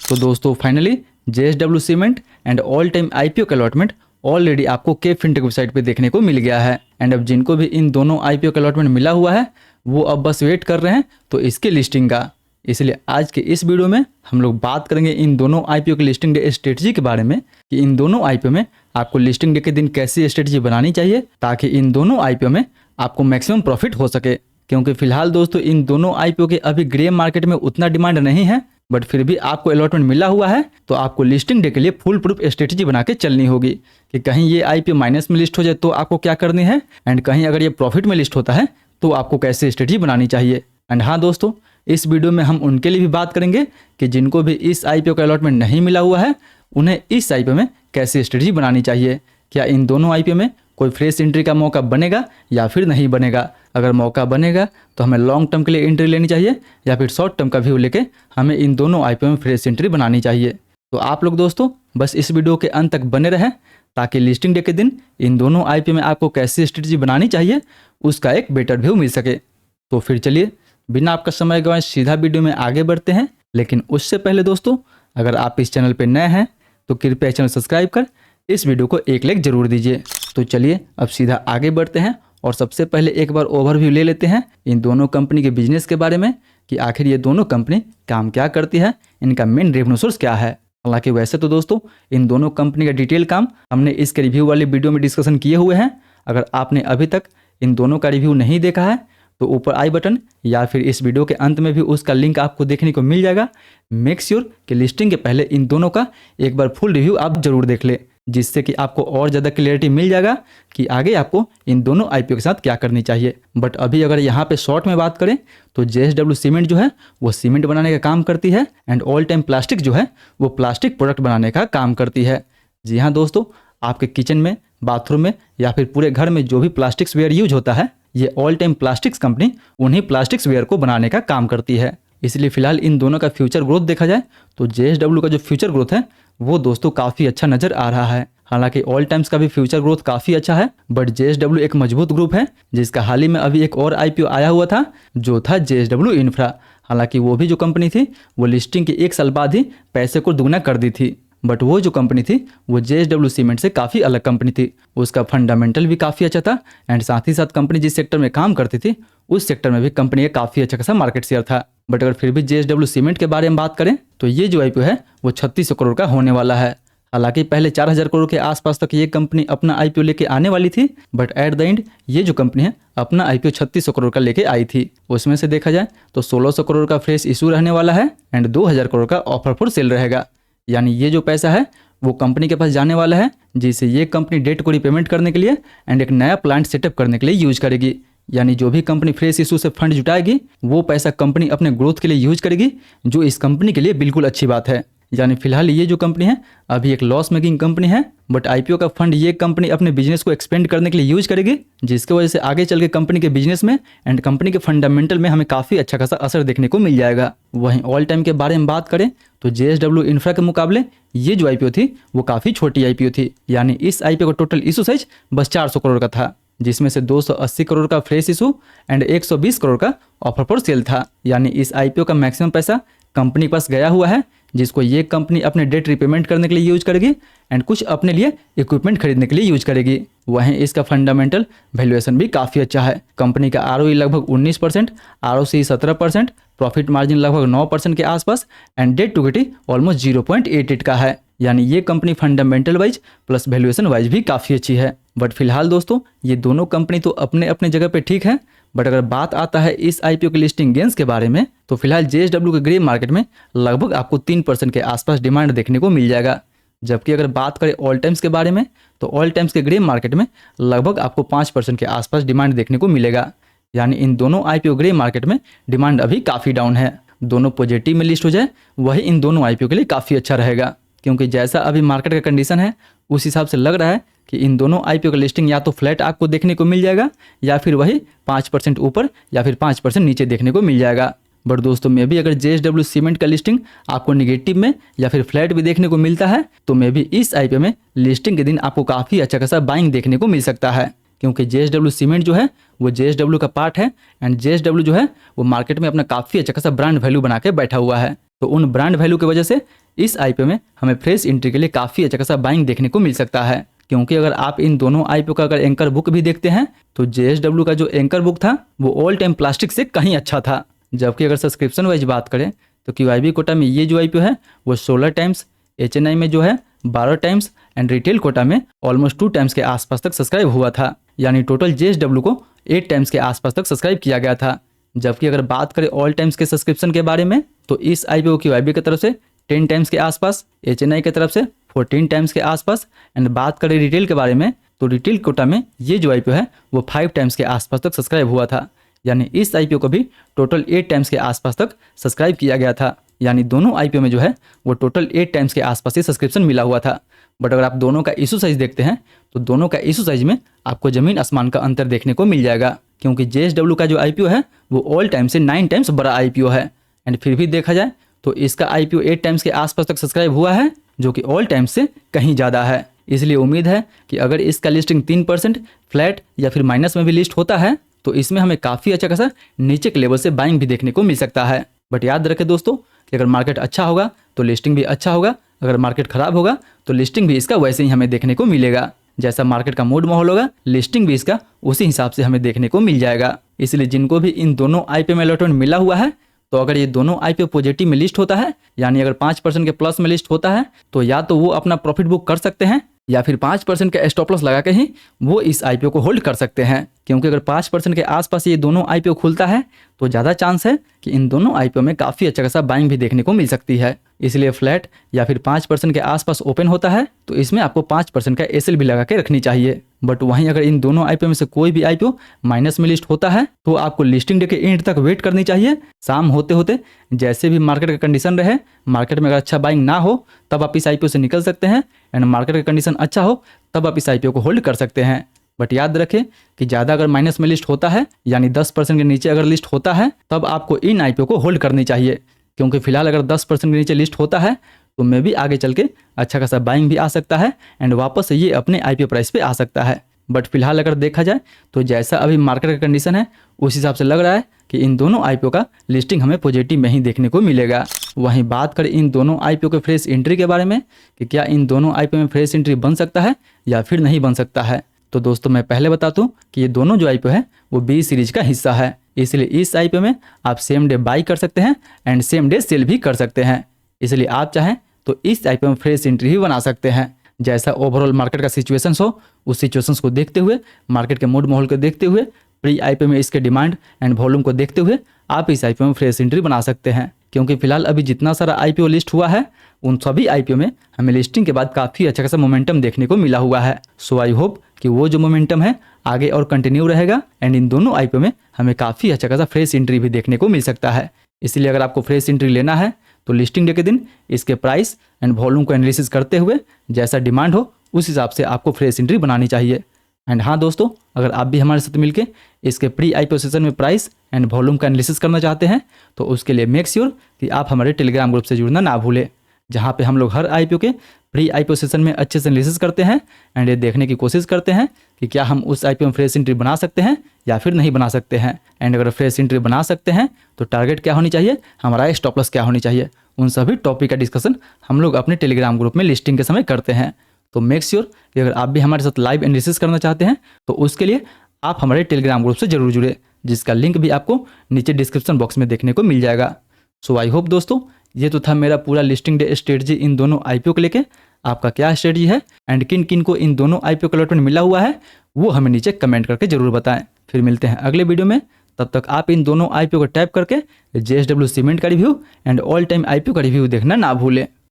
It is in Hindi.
तो दोस्तों finally JSW cement and all time IPO का अलॉटमेंट ऑलरेडी आपको केप फिनटेक वेबसाइट पे देखने को मिल गया है। एंड अब जिनको भी इन दोनों IPO का अलॉटमेंट मिला हुआ है वो अब बस वेट कर रहे हैं तो इसकी लिस्टिंग का। इसलिए आज के इस वीडियो में हम लोग बात करेंगे इन दोनों IPO की लिस्टिंग डे स्ट्रेटजी के बारे में कि इन दोनों IPO में आपको लिस्टिंग डे के दिन कैसी स्ट्रेटजी बनानी चाहिए ताकि इन दोनों IPO में आपको मैक्सिमम प्रॉफिट हो सके। क्योंकि फिलहाल दोस्तों इन दोनों IPO के अभी ग्रे मार्केट में उतना डिमांड नहीं है, बट फिर भी आपको अलॉटमेंट मिला हुआ है तो आपको लिस्टिंग डे के लिए फुल प्रूफ स्ट्रेटजी बना के चलनी होगी कि कहीं ये IPO माइनस में लिस्ट हो जाए तो आपको क्या करनी है, एंड कहीं अगर ये प्रॉफिट में लिस्ट होता है तो आपको कैसे स्ट्रेटजी बनानी चाहिए। एंड हाँ दोस्तों, इस वीडियो में हम उनके लिए भी बात करेंगे कि जिनको भी इस IPO का अलॉटमेंट नहीं मिला हुआ है उन्हें इस IPO में कैसे स्ट्रेटजी बनानी चाहिए। क्या इन दोनों IPO में कोई फ्रेश एंट्री का मौका बनेगा या फिर नहीं बनेगा। अगर मौका बनेगा तो हमें लॉन्ग टर्म के लिए एंट्री लेनी चाहिए या फिर शॉर्ट टर्म का व्यू लेके हमें इन दोनों IPO में फ्रेश एंट्री बनानी चाहिए। तो आप लोग दोस्तों बस इस वीडियो के अंत तक बने रहें ताकि लिस्टिंग डे के दिन इन दोनों IPO में आपको कैसी स्ट्रेटजी बनानी चाहिए उसका एक बेटर व्यू मिल सके। तो फिर चलिए बिना आपका समय गंवाए सीधा वीडियो में आगे बढ़ते हैं। लेकिन उससे पहले दोस्तों अगर आप इस चैनल पर नए हैं तो कृपया चैनल सब्सक्राइब कर इस वीडियो को एक लाइक जरूर दीजिए। तो चलिए अब सीधा आगे बढ़ते हैं और सबसे पहले एक बार ओवरव्यू ले लेते हैं इन दोनों कंपनी के बिजनेस के बारे में कि आखिर ये दोनों कंपनी काम क्या करती है, इनका मेन रेवेन्यू सोर्स क्या है। हालांकि वैसे तो दोस्तों इन दोनों कंपनी का डिटेल काम हमने इसके रिव्यू वाली वीडियो में डिस्कशन किए हुए हैं। अगर आपने अभी तक इन दोनों का रिव्यू नहीं देखा है तो ऊपर आई बटन या फिर इस वीडियो के अंत में भी उसका लिंक आपको देखने को मिल जाएगा। मेक श्योर कि लिस्टिंग के पहले इन दोनों का एक बार फुल रिव्यू आप जरूर देख ले, जिससे कि आपको और ज़्यादा क्लियरिटी मिल जाएगा कि आगे आपको इन दोनों IPO के साथ क्या करनी चाहिए। बट अभी अगर यहाँ पे शॉर्ट में बात करें तो JSW सीमेंट जो है वो सीमेंट बनाने का काम करती है एंड ऑल टाइम प्लास्टिक जो है वो प्लास्टिक प्रोडक्ट बनाने का काम करती है। जी हाँ दोस्तों, आपके किचन में, बाथरूम में या फिर पूरे घर में जो भी प्लास्टिक्स वेयर यूज होता है ये ऑल टाइम प्लास्टिक्स कंपनी उन्हीं प्लास्टिक्स वेयर को बनाने का काम करती है। इसलिए फिलहाल इन दोनों का फ्यूचर ग्रोथ देखा जाए तो JSW का जो फ्यूचर ग्रोथ है वो दोस्तों काफ़ी अच्छा नज़र आ रहा है। हालांकि ऑल टाइम्स का भी फ्यूचर ग्रोथ काफ़ी अच्छा है, बट JSW एक मजबूत ग्रुप है जिसका हाल ही में अभी एक और IPO आया हुआ था जो था JSW इंफ्रा। हालांकि वो भी जो कंपनी थी वो लिस्टिंग के 1 साल बाद ही पैसे को दुगना कर दी थी, बट वो जो कंपनी थी वो JSW सीमेंट से काफ़ी अलग कंपनी थी। उसका फंडामेंटल भी काफ़ी अच्छा था एंड साथ ही साथ कंपनी जिस सेक्टर में काम करती थी उस सेक्टर में भी कंपनी का काफ़ी अच्छा खासा मार्केट शेयर था। बट अगर फिर भी JSW सीमेंट के बारे में बात करें तो ये जो IPO है वो 3600 करोड़ का होने वाला है। हालांकि पहले 4000 करोड़ के आसपास तक ये कंपनी अपना IPO लेके आने वाली थी, बट एट द एंड ये जो कंपनी है अपना IPO 3600 करोड़ का लेके आई थी। उसमें से देखा जाए तो 1600 करोड़ का फ्रेश इशू रहने वाला है एंड 2000 करोड़ का ऑफर फॉर सेल रहेगा। यानी ये जो पैसा है वो कंपनी के पास जाने वाला है जिसे ये कंपनी डेट को रिपेमेंट करने के लिए एंड एक नया प्लांट सेटअप करने के लिए यूज करेगी। यानी जो भी कंपनी फ्रेश इशू से फंड जुटाएगी वो पैसा कंपनी अपने ग्रोथ के लिए यूज करेगी, जो इस कंपनी के लिए बिल्कुल अच्छी बात है। यानी फिलहाल ये जो कंपनी है अभी एक लॉस मेकिंग कंपनी है, बट IPO का फंड ये कंपनी अपने बिजनेस को एक्सपेंड करने के लिए यूज करेगी, जिसकी वजह से आगे चल के कंपनी के बिजनेस में एंड कंपनी के फंडामेंटल में हमें काफ़ी अच्छा खासा असर देखने को मिल जाएगा। वहीं ऑल टाइम के बारे में बात करें तो JSW इंफ्रा के मुकाबले ये जो IPO थी वो काफ़ी छोटी IPO थी। यानी इस IPO का टोटल इशू साइज बस 400 करोड़ का था, जिसमें से 280 करोड़ का फ्रेश इशू एंड 120 करोड़ का ऑफर फॉर सेल था। यानी इस IPO का मैक्सिमम पैसा कंपनी के पास गया हुआ है जिसको ये कंपनी अपने डेट रिपेमेंट करने के लिए यूज करेगी एंड कुछ अपने लिए इक्विपमेंट खरीदने के लिए यूज करेगी। वहीं इसका फंडामेंटल वैल्यूएशन भी काफ़ी अच्छा है। कंपनी का ROE लगभग 19%, ROCE 17%, प्रॉफिट मार्जिन लगभग 9% के आसपास and debt to equity almost 0.88 का है। यानी ये company fundamental wise plus valuation wise भी काफ़ी अच्छी है। बट फिलहाल दोस्तों ये दोनों कंपनी तो अपने अपने जगह पे ठीक है, बट अगर बात आता है इस IPO के लिस्टिंग गेंस के बारे में तो फिलहाल JSW के ग्रे मार्केट में लगभग आपको 3% के आसपास डिमांड देखने को मिल जाएगा। जबकि अगर बात करें ऑल टाइम्स के बारे में तो ऑल टाइम्स के ग्रे मार्केट में लगभग आपको 5% के आसपास डिमांड देखने को मिलेगा। यानी इन दोनों IPO ग्रे मार्केट में डिमांड अभी काफ़ी डाउन है। दोनों पॉजिटिव में लिस्ट हो जाए वही इन दोनों IPO के लिए काफ़ी अच्छा रहेगा, क्योंकि जैसा अभी मार्केट का कंडीशन है उस हिसाब से लग रहा है कि इन दोनों IPO का लिस्टिंग या तो फ्लैट आपको देखने को मिल जाएगा या फिर वही 5% ऊपर या फिर 5% नीचे देखने को मिल जाएगा। बट दोस्तों मे भी अगर JSW सीमेंट का लिस्टिंग आपको निगेटिव में या फिर फ्लैट भी देखने को मिलता है तो मे भी इस IPO में लिस्टिंग के दिन आपको काफ़ी अच्छा खासा बाइंग देखने को मिल सकता है, क्योंकि JSW सीमेंट जो है वो JSW का पार्ट है एंड JSW जो है वो मार्केट में अपना काफ़ी अच्छा खासा ब्रांड वैल्यू बना के बैठा हुआ है। तो उन ब्रांड वैल्यू की वजह से इस आईपीओ में हमें फ्रेश एंट्री के लिए काफ़ी अच्छा खासा बाइंग देखने को मिल सकता है। क्योंकि अगर आप इन दोनों आईपीओ का अगर एंकर बुक भी देखते हैं तो जेएसडब्ल्यू का जो एंकर बुक था वो ऑल टाइम प्लास्टिक से कहीं अच्छा था। जबकि अगर सब्सक्रिप्शन वाइज बात करें तो क्यूआईबी कोटा में ये जो आईपीओ है वो 16 टाइम्स, एचएनआई में जो है 12 टाइम्स एंड रिटेल कोटा में ऑलमोस्ट 2 टाइम्स के आसपास तक सब्सक्राइब हुआ था। यानी टोटल जेएसडब्ल्यू को 8 टाइम्स के आसपास तक सब्सक्राइब किया गया था। जबकि अगर बात करें ऑल टाइम्स के सब्सक्रिप्शन के बारे में तो इस आईपीओ क्यूआईबी की तरफ से 10 टाइम्स के आसपास, एचएनआई की तरफ से 14 टाइम्स के आसपास एंड बात करें रिटेल के बारे में तो रिटेल कोटा में ये जो आईपीओ है वो 5 टाइम्स के आसपास तक सब्सक्राइब हुआ था। यानी इस आईपीओ को भी टोटल 8 टाइम्स के आसपास तक सब्सक्राइब किया गया था। यानी दोनों आईपीओ में जो है वो टोटल 8 टाइम्स के आसपास ही सब्सक्रिप्शन मिला हुआ था। बट अगर आप दोनों का इशू साइज देखते हैं तो दोनों का इशू साइज में आपको जमीन आसमान का अंतर देखने को मिल जाएगा। क्योंकि जेएसडब्ल्यू का जो आईपीओ है वो ऑल टाइम से 9 टाइम्स बड़ा आईपीओ है एंड फिर भी देखा जाए तो इसका आईपीओ 8 टाइम्स के आसपास तक सब्सक्राइब हुआ है, जो कि ऑल टाइम से कहीं ज़्यादा है। इसलिए उम्मीद है कि अगर इसका लिस्टिंग 3% फ्लैट या फिर माइनस में भी लिस्ट होता है तो इसमें हमें काफ़ी अच्छा खासा नीचे के लेवल से बाइंग भी देखने को मिल सकता है। बट याद रखें दोस्तों कि अगर मार्केट अच्छा होगा तो लिस्टिंग भी अच्छा होगा, अगर मार्केट खराब होगा तो लिस्टिंग भी इसका वैसे ही हमें देखने को मिलेगा। जैसा मार्केट का मूड माहौल होगा लिस्टिंग भी इसका उसी हिसाब से हमें देखने को मिल जाएगा। इसलिए जिनको भी इन दोनों आईपीओ में अलॉटमेंट मिला हुआ है तो अगर ये दोनों आईपीओ पॉजिटिव में लिस्ट होता है, यानी अगर 5% के प्लस में लिस्ट होता है तो या तो वो अपना प्रॉफिट बुक कर सकते हैं या फिर 5% का स्टॉप लॉस लगा के ही वो इस आईपीओ को होल्ड कर सकते हैं। क्योंकि अगर 5% के आसपास ये दोनों आईपीओ खुलता है तो ज़्यादा चांस है कि इन दोनों आईपीओ में काफ़ी अच्छा खासा बाइंग भी देखने को मिल सकती है। इसलिए फ्लैट या फिर 5% के आसपास ओपन होता है तो इसमें आपको 5% का एसएल भी लगा के रखनी चाहिए। बट वहीं अगर इन दोनों आईपीओ में से कोई भी आईपीओ माइनस में लिस्ट होता है तो आपको लिस्टिंग डे के एंड तक वेट करनी चाहिए। शाम होते होते जैसे भी मार्केट का कंडीशन रहे, मार्केट में अगर अच्छा बाइंग ना हो तब आप इस आईपीओ से निकल सकते हैं एंड मार्केट का कंडीशन अच्छा हो तब आप इस आईपीओ को होल्ड कर सकते हैं। बट याद रखें कि ज़्यादा अगर माइनस में लिस्ट होता है, यानी 10% के नीचे अगर लिस्ट होता है तब आपको इन आईपीओ को होल्ड करनी चाहिए। क्योंकि फिलहाल अगर 10% के नीचे लिस्ट होता है तो मे भी आगे चल के अच्छा खासा बाइंग भी आ सकता है एंड वापस ये अपने आईपीओ प्राइस पे आ सकता है। बट फिलहाल अगर देखा जाए तो जैसा अभी मार्केट का कंडीशन है उस हिसाब से लग रहा है कि इन दोनों आईपीओ का लिस्टिंग हमें पॉजिटिव में ही देखने को मिलेगा। वहीं बात करें इन दोनों आईपीओ के फ्रेश एंट्री के बारे में कि क्या इन दोनों आईपीओ में फ्रेश एंट्री बन सकता है या फिर नहीं बन सकता है, तो दोस्तों मैं पहले बता दूं कि ये दोनों जो आईपीओ है वो बी सीरीज का हिस्सा है। इसलिए इस आईपीओ में आप सेम डे बाई कर सकते हैं एंड सेम डे सेल भी कर सकते हैं। इसलिए आप चाहें तो इस आईपीओ में फ्रेश एंट्री भी बना सकते हैं। जैसा ओवरऑल मार्केट का सिचुएशंस हो उस सिचुएशंस को देखते हुए, मार्केट के मूड माहौल को देखते हुए, प्री आईपीओ में इसके डिमांड एंड वॉल्यूम को देखते हुए आप इस आईपीओ में फ्रेश एंट्री बना सकते हैं। क्योंकि फिलहाल अभी जितना सारा आईपीओ लिस्ट हुआ है उन सभी आईपीओ में हमें लिस्टिंग के बाद काफ़ी अच्छा खासा मोमेंटम देखने को मिला हुआ है। सो आई होप कि वो जो मोमेंटम है आगे और कंटिन्यू रहेगा एंड इन दोनों आईपीओ में हमें काफ़ी अच्छा खासा फ्रेश एंट्री भी देखने को मिल सकता है। इसलिए अगर आपको फ्रेश एंट्री लेना है तो लिस्टिंग डे के दिन इसके प्राइस एंड वॉल्यूम को एनालिसिस करते हुए जैसा डिमांड हो उस हिसाब से आपको फ्रेश एंट्री बनानी चाहिए। एंड हाँ दोस्तों, अगर आप भी हमारे साथ मिलकर इसके प्री आईपीओ सेशन में प्राइस एंड वॉल्यूम का एनालिसिस करना चाहते हैं तो उसके लिए मेक श्योर कि आप हमारे टेलीग्राम ग्रुप से जुड़ना ना भूलें, जहाँ पे हम लोग हर आईपीओ के प्री आईपीओ सेशन में अच्छे से एनालिसिस करते हैं एंड ये देखने की कोशिश करते हैं कि क्या हम उस आईपीओ में फ्रेश एंट्री बना सकते हैं या फिर नहीं बना सकते हैं। एंड अगर फ्रेश एंट्री बना सकते हैं तो टारगेट क्या होनी चाहिए, हमारा स्टॉप लॉस क्या होनी चाहिए, उन सभी टॉपिक का डिस्कशन हम लोग अपने टेलीग्राम ग्रुप में लिस्टिंग के समय करते हैं। तो मेक श्योर कि अगर आप भी हमारे साथ लाइव एनालिसिस करना चाहते हैं तो उसके लिए आप हमारे टेलीग्राम ग्रुप से जरूर जुड़े, जिसका लिंक भी आपको नीचे डिस्क्रिप्शन बॉक्स में देखने को मिल जाएगा। सो आई होप दोस्तों ये तो था मेरा पूरा लिस्टिंग डे स्ट्रेटजी इन दोनों आईपीओ को लेके। आपका क्या स्ट्रेटजी है एंड किन किन को इन दोनों आईपीओ का अलॉटमेंट मिला हुआ है वो हमें नीचे कमेंट करके जरूर बताएं। फिर मिलते हैं अगले वीडियो में, तब तक आप इन दोनों आईपीओ को टैप करके जेएसडब्ल्यू सीमेंट का review and all time IPO का रिव्यू देखना ना भूलें।